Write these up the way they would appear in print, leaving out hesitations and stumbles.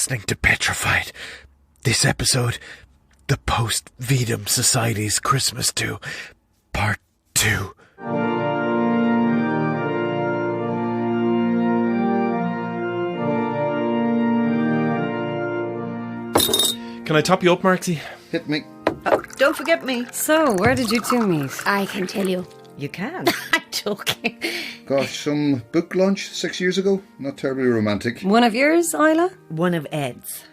listening to Petrified. This episode, the Post-Vitam Society's Christmas Do, Part 2. Can I top you up, Marksy? Hit me. Oh, don't forget me. So, where did you two meet? I can tell you. You can. I'm joking. Gosh, some book launch 6 years ago. Not terribly romantic. One of yours, Isla? One of Ed's.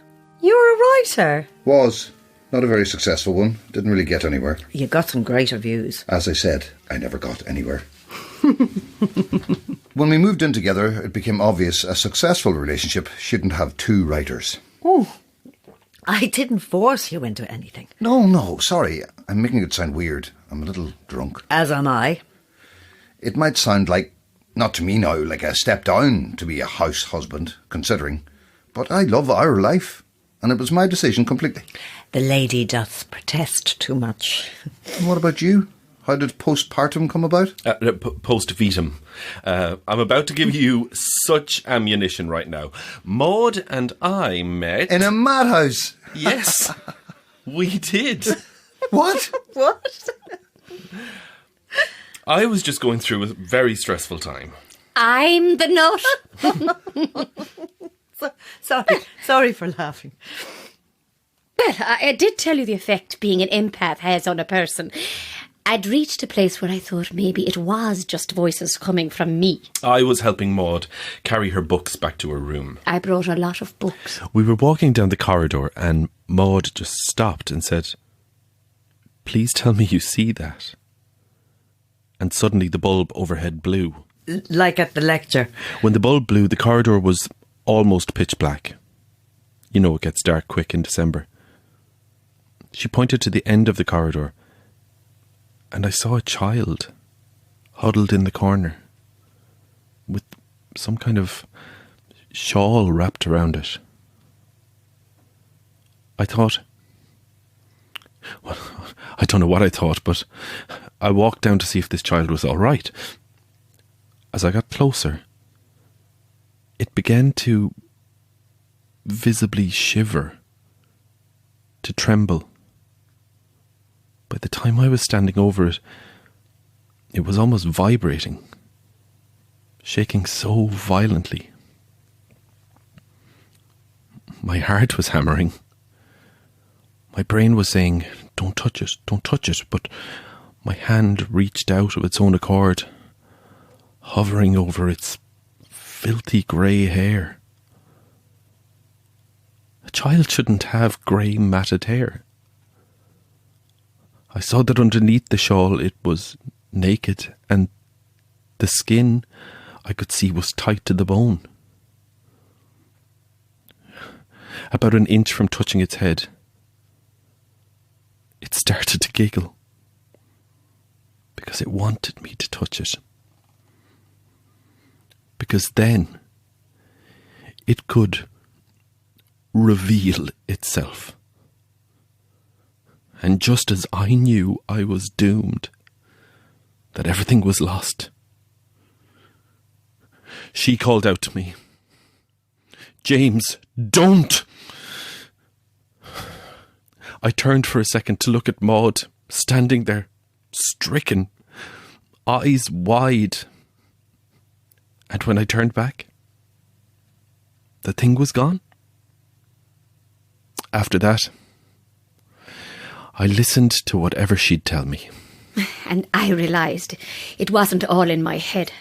You're a writer. Was. Not a very successful one. Didn't really get anywhere. You got some great reviews. As I said, I never got anywhere. When we moved in together, it became obvious a successful relationship shouldn't have two writers. Oh, I didn't force you into anything. No, sorry. I'm making it sound weird. I'm a little drunk. As am I. It might sound like, not to me now, like a step down to be a house husband, considering. But I love our life, and it was my decision completely. The lady doth protest too much. And what about you? How did postpartum come about? Post-Vitam. I'm about to give you such ammunition right now. Maud and I met... In a madhouse? Yes, we did. What? What? I was just going through a very stressful time. I'm the nut. Sorry for laughing. Well, I did tell you the effect being an empath has on a person. I'd reached a place where I thought maybe it was just voices coming from me. I was helping Maud carry her books back to her room. I brought a lot of books. We were walking down the corridor and Maud just stopped and said, "Please tell me you see that." And suddenly the bulb overhead blew. Like at the lecture. When the bulb blew, the corridor was almost pitch black. You know it gets dark quick in December. She pointed to the end of the corridor and I saw a child huddled in the corner with some kind of shawl wrapped around it. I thought, well, I don't know what I thought, but I walked down to see if this child was all right. As I got closer, it began to visibly shiver, to tremble. By the time I was standing over it, it was almost vibrating, shaking so violently. My heart was hammering. My brain was saying, don't touch it, but my hand reached out of its own accord, hovering over its filthy grey hair. A child shouldn't have grey matted hair. I saw that underneath the shawl it was naked and the skin I could see was tight to the bone. About an inch from touching its head, it started to giggle because it wanted me to touch it. Because then it could reveal itself. And just as I knew I was doomed, that everything was lost, she called out to me, "James, don't!" I turned for a second to look at Maud, standing there, stricken, eyes wide. And when I turned back, the thing was gone. After that, I listened to whatever she'd tell me. And I realised it wasn't all in my head.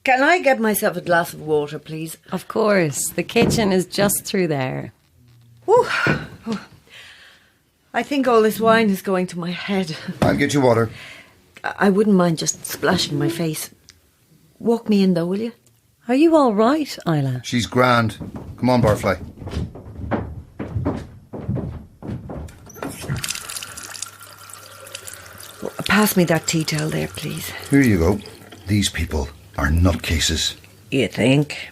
Can I get myself a glass of water, please? Of course. The kitchen is just through there. Ooh. I think all this wine is going to my head. I'll get you water. I wouldn't mind just splashing my face. Walk me in though, will you? Are you all right, Isla? She's grand. Come on, Barfly. Pass me that tea towel there, please. Here you go. These people are nutcases. You think?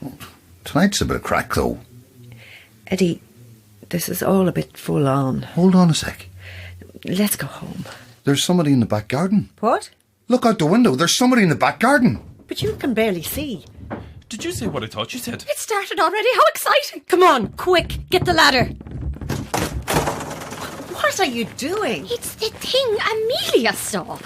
Tonight's a bit of crack, though. Eddie, this is all a bit full on. Hold on a sec. Let's go home. There's somebody in the back garden. What? Look out the window. There's somebody in the back garden. But you can barely see. Did you say what I thought you said? It started already. How exciting. Come on, quick, get the ladder. What are you doing? It's the thing Amelia saw.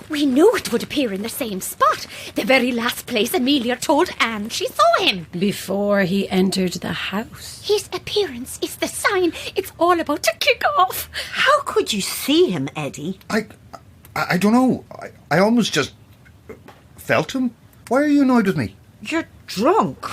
We knew it would appear in the same spot. The very last place Amelia told Anne she saw him. Before he entered the house. His appearance is the sign it's all about to kick off. How could you see him, Eddie? I don't know. I almost just felt him. Why are you annoyed with me? You're drunk.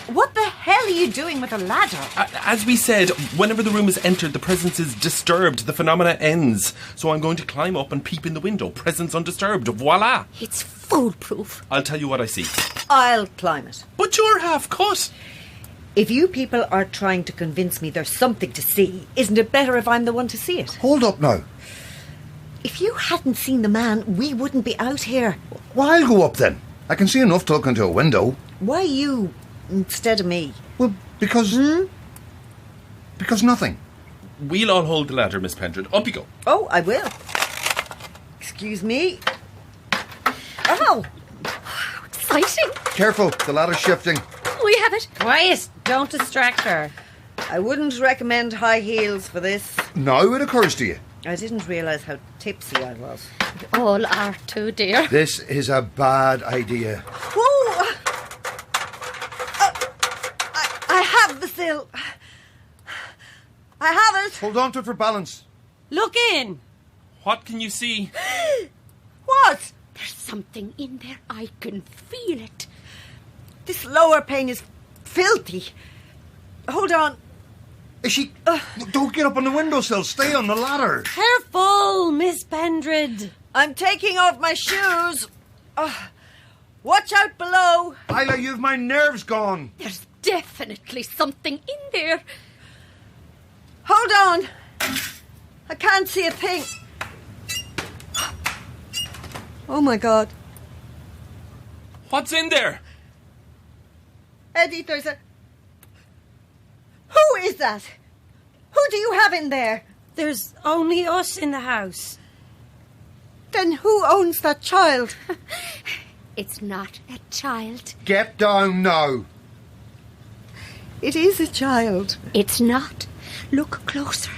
What the hell are you doing with a ladder? As we said, whenever the room is entered, the presence is disturbed. The phenomena ends. So I'm going to climb up and peep in the window. Presence undisturbed. Voila. It's foolproof. I'll tell you what I see. I'll climb it. But you're half cut. If you people are trying to convince me there's something to see, isn't it better if I'm the one to see it? Hold up now. If you hadn't seen the man, we wouldn't be out here. Well, I'll go up then. I can see enough to look into a window. Why you instead of me? Well, because... Because nothing. We'll all hold the ladder, Miss Pendred. Up you go. Oh, I will. Excuse me. Oh! Exciting. Careful, the ladder's shifting. We have it. Quiet, don't distract her. I wouldn't recommend high heels for this. Now it occurs to you. I didn't realise how tipsy I was. We all are too, dear. This is a bad idea. Whoa! I have the sill. I have it. Hold on to it for balance. Look in. What can you see? What? There's something in there. I can feel it. This lower pane is filthy. Hold on. Is she... Don't get up on the windowsill. Stay on the ladder. Careful, Miss Pendred. I'm taking off my shoes. Watch out below. Isla, you've my nerves gone. There's definitely something in there. Hold on. I can't see a thing. Oh my God. What's in there? Eddie, there's a... Who is that? Who do you have in there? There's only us in the house. Then who owns that child? It's not a child. Get down now. It is a child. It's not. Look closer.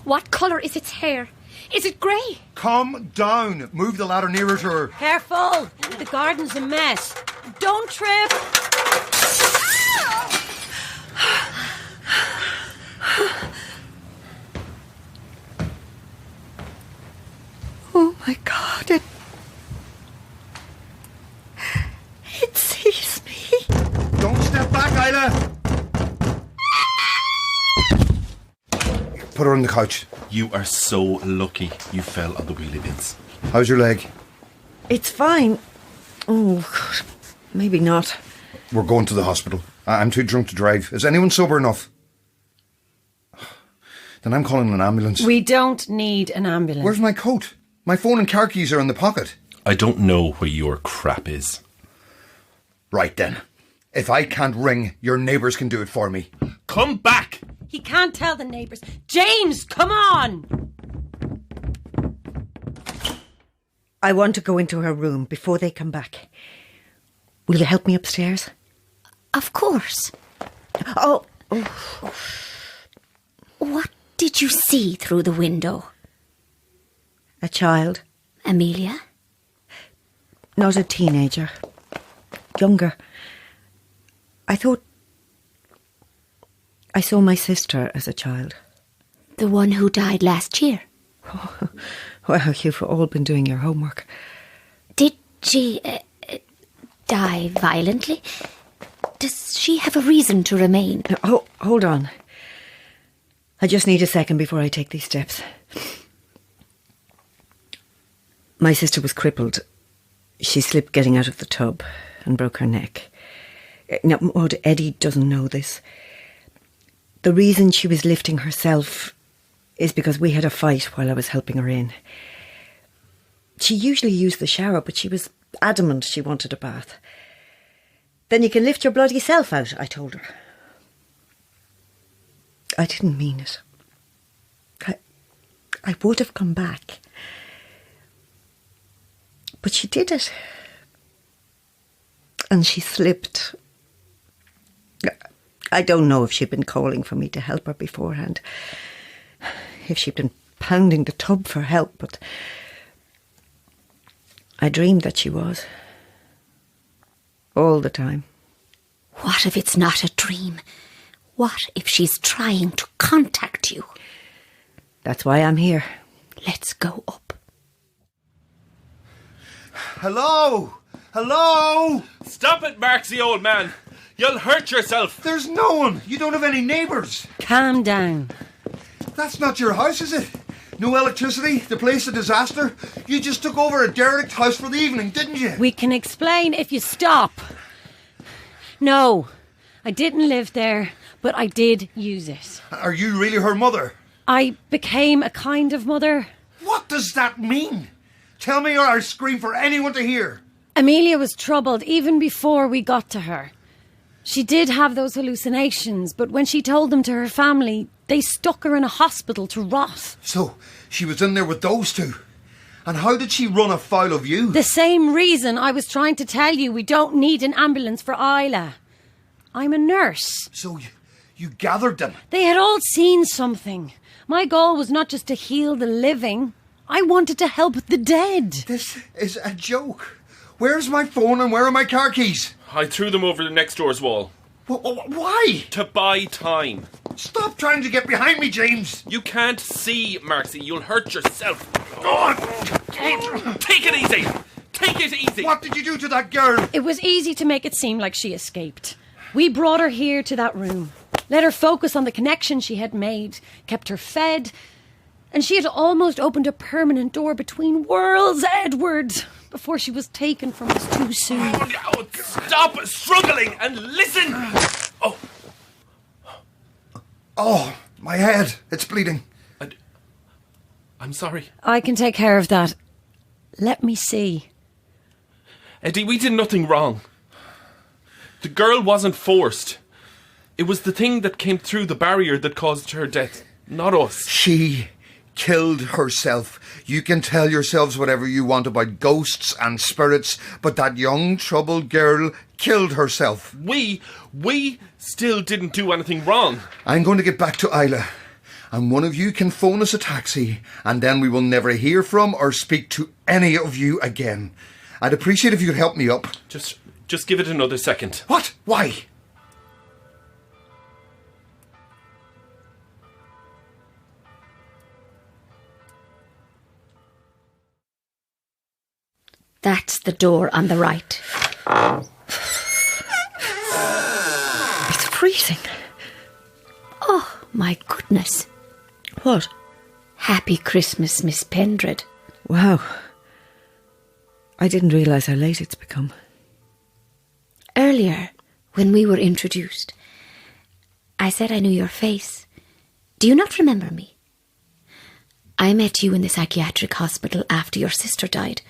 What colour is its hair? Is it grey? Come down. Move the ladder nearer to her. Careful, the garden's a mess. Don't trip. Oh my God, it sees me. Don't step back, Isla. Put her on the couch. You are so lucky you fell on the wheelie bins. How's your leg? It's fine. Oh, God, maybe not. We're going to the hospital. I'm too drunk to drive. Is anyone sober enough? Then I'm calling an ambulance. We don't need an ambulance. Where's my coat? My phone and car keys are in the pocket. I don't know where your crap is. Right then. If I can't ring, your neighbours can do it for me. Come back! He can't tell the neighbours. James, come on! I want to go into her room before they come back. Will you help me upstairs? Of course. Oh. What did you see through the window? A child. Amelia? Not a teenager. Younger. I thought I saw my sister as a child. The one who died last year? Well, you've all been doing your homework. Did she die violently? Does she have a reason to remain? Oh, hold on. I just need a second before I take these steps. My sister was crippled. She slipped getting out of the tub and broke her neck. Now, Maud, Eddie doesn't know this. The reason she was lifting herself is because we had a fight while I was helping her in. She usually used the shower, but she was adamant she wanted a bath. Then you can lift your bloody self out, I told her. I didn't mean it. I would have come back. But she did it. and she slipped. I don't know if she'd been calling for me to help her beforehand, if she'd been pounding the tub for help, but I dreamed that she was. All the time. What if it's not a dream? What if she's trying to contact you? That's why I'm here. Let's go up. Hello? Hello? Stop it, Marksy, old man. You'll hurt yourself. There's no one. You don't have any neighbours. Calm down. That's not your house, is it? No electricity? The place a disaster? You just took over a derelict house for the evening, didn't you? We can explain if you stop. No, I didn't live there, but I did use it. Are you really her mother? I became a kind of mother. What does that mean? Tell me or I'll scream for anyone to hear. Amelia was troubled even before we got to her. She did have those hallucinations, but when she told them to her family, they stuck her in a hospital to rot. So, she was in there with those two. And how did she run afoul of you? The same reason I was trying to tell you we don't need an ambulance for Isla. I'm a nurse. So, you gathered them? They had all seen something. My goal was not just to heal the living. I wanted to help the dead. This is a joke. Where's my phone and where are my car keys? I threw them over the next door's wall. Why? To buy time. Stop trying to get behind me, James. You can't see, Marksy. You'll hurt yourself. Oh, Take it easy. Take it easy. what did you do to that girl? It was easy to make it seem like she escaped. We brought her here to that room, let her focus on the connection she had made, kept her fed, and she had almost opened a permanent door between worlds, Edward, before she was taken from us too soon. Oh, stop struggling and listen. Oh, my head. It's bleeding. I'm sorry. I can take care of that. Let me see. Eddie, we did nothing wrong. The girl wasn't forced. It was the thing that came through the barrier that caused her death, not us. She killed herself. You can tell yourselves whatever you want about ghosts and spirits, but that young, troubled girl killed herself. We still didn't do anything wrong. I'm going to get back to Isla, and one of you can phone us a taxi, and then we will never hear from or speak to any of you again. I'd appreciate if you could help me up. Just give it another second. What? Why? That's the door on the right. It's freezing. Oh, my goodness. What? Happy Christmas, Miss Pendred. Wow. I didn't realise how late it's become. Earlier, when we were introduced, I said I knew your face. Do you not remember me? I met you in the psychiatric hospital after your sister died.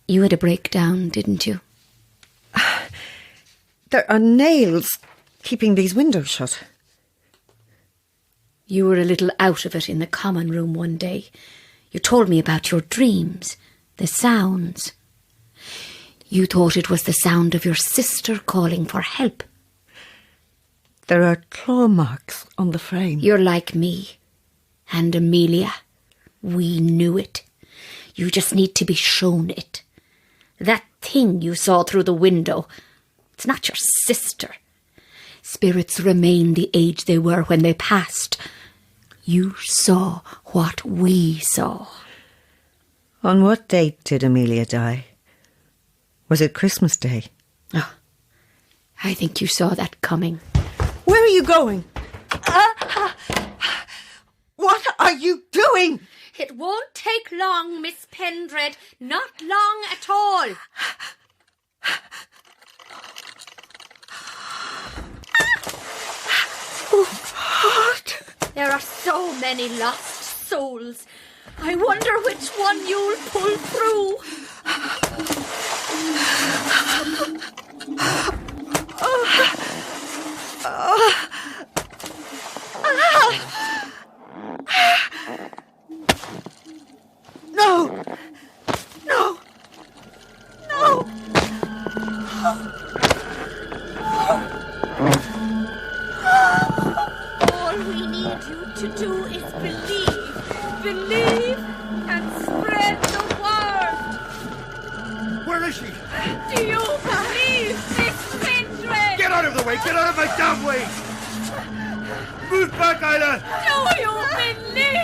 You had a breakdown, didn't you? There are nails keeping these windows shut. You were a little out of it in the common room one day. You told me about your dreams, the sounds. You thought it was the sound of your sister calling for help. There are claw marks on the frame. You're like me and Amelia. We knew it. You just need to be shown it. That thing you saw through the window, it's not your sister. Spirits remain the age they were when they passed. You saw what we saw. On what date did Amelia die? Was it Christmas Day? Oh, I think you saw that coming. Where are you going? What are you doing? It won't take long, Miss Pendred. Not long at all. What? There are so many lost souls. I wonder which one you'll pull through. No! No! No! need you to do is believe. Believe and spread the word. Where is she? Do you believe this, Mildred? Get out of the way! Get out of my damn way! Move back, Isla! Do you believe?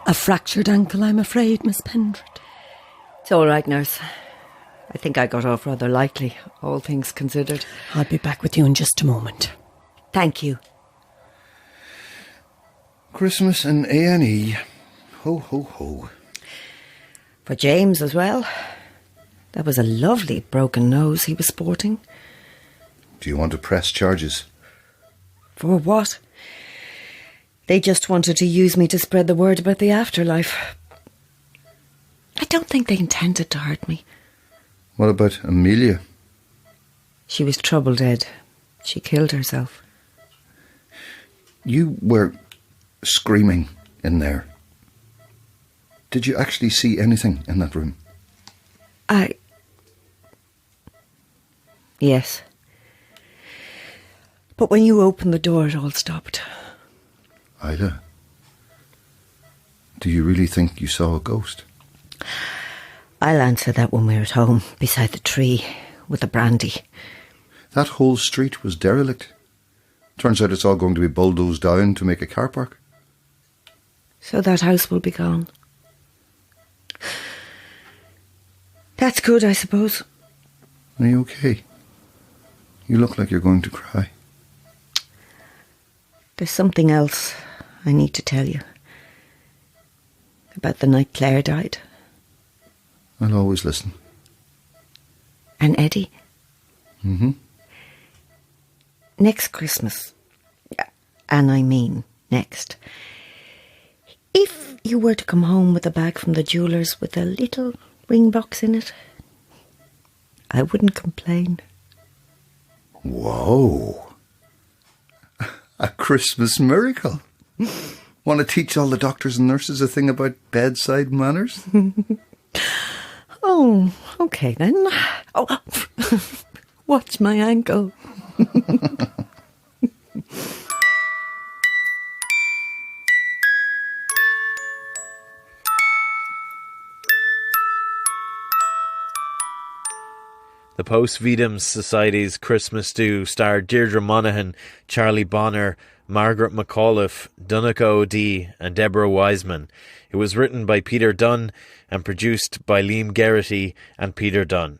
A fractured ankle, I'm afraid, Miss Pendred. It's all right, nurse. I think I got off rather lightly, all things considered. I'll be back with you in just a moment. Thank you. Christmas in A&E. Ho, ho, ho. For James as well. That was a lovely broken nose he was sporting. Do you want to press charges? For what? They just wanted to use me to spread the word about the afterlife. I don't think they intended to hurt me. What about Amelia? She was troubled, Ed. She killed herself. You were screaming in there. Did you actually see anything in that room? Yes. But when you opened the door, it all stopped. Ida, do you really think you saw a ghost? I'll answer that when we're at home, beside the tree, with the brandy. That whole street was derelict. Turns out it's all going to be bulldozed down to make a car park. So that house will be gone. That's good, I suppose. Are you okay? You look like you're going to cry. There's something else I need to tell you. About the night Claire died. I'll always listen. And Eddie? Mm-hmm. Next Christmas, and I mean next, if you were to come home with a bag from the jeweller's with a little ring box in it, I wouldn't complain. Whoa. A Christmas miracle. Want to teach all the doctors and nurses a thing about bedside manners? Oh, okay then. Oh, watch my ankle. The Post-Vitam Society's Christmas Do starred Deirdre Monaghan, Charlie Bonner, Margaret McAuliffe, Donncha O'Dea and Deborah Wiseman. It was written by Peter Dunne and produced by Liam Geraghty and Peter Dunne.